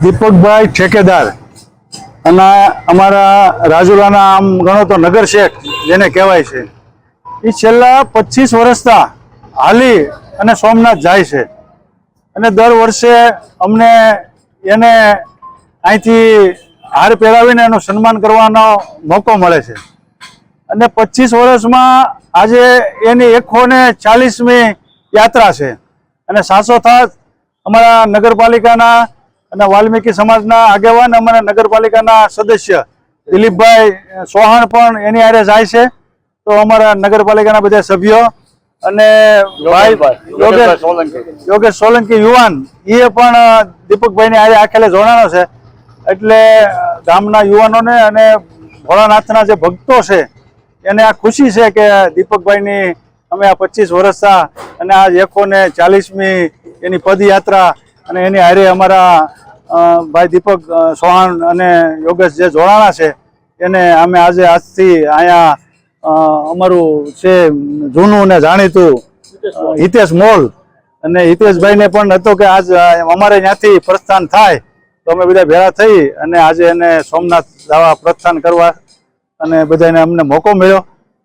દીપકભાઈ ઠેકેદાર અને અમારા રાજુલાના આમ ગણો તો નગર શેખ જેને કહેવાય છે, એ છેલ્લા 25 વર્ષથી હાલી અને સોમનાથ જાય છે અને દર વર્ષે અમને એને અહીંથી હાર પહેરાવીને એનું સન્માન કરવાનો મોકો મળે છે અને 25 વર્ષમાં આજે એની 140મી યાત્રા છે અને સાથોસાથ અમારા નગરપાલિકાના અને વાલ્મીકી સમાજના આગેવાન અમારા નગરપાલિકાના સદસ્ય દિલીપભાઈ ચૌહાણ પણ એની હારે જાય છે। તો અમારા નગરપાલિકાના બધા સભ્યો અને યોગેશ સોલંકી યુવાન એ પણ દીપકભાઈની હારે આખેલે જોડાણો છે। એટલે ગામના યુવાનોને અને ભોળાનાથના જે ભક્તો છે એને આ ખુશી છે કે દીપકભાઈની અમે આ 25 વર્ષથી અને આ 140મી એની પદયાત્રા અને એની હારે અમારા ભાઈ દીપક ચૌહાણ અને યોગેશ જે જોડાણા છે એને અમે આજે આજથી અહીંયા અમારું છે જૂનું ને જાણીતું હિતેશ મોલ અને હિતેશભાઈને પણ હતો કે આજ અમારે ત્યાંથી પ્રસ્થાન થાય તો અમે બધા ભેળા થઈ અને આજે એને સોમનાથ જવા પ્રસ્થાન કરવા અને બધાને અમને મોકો મળ્યો।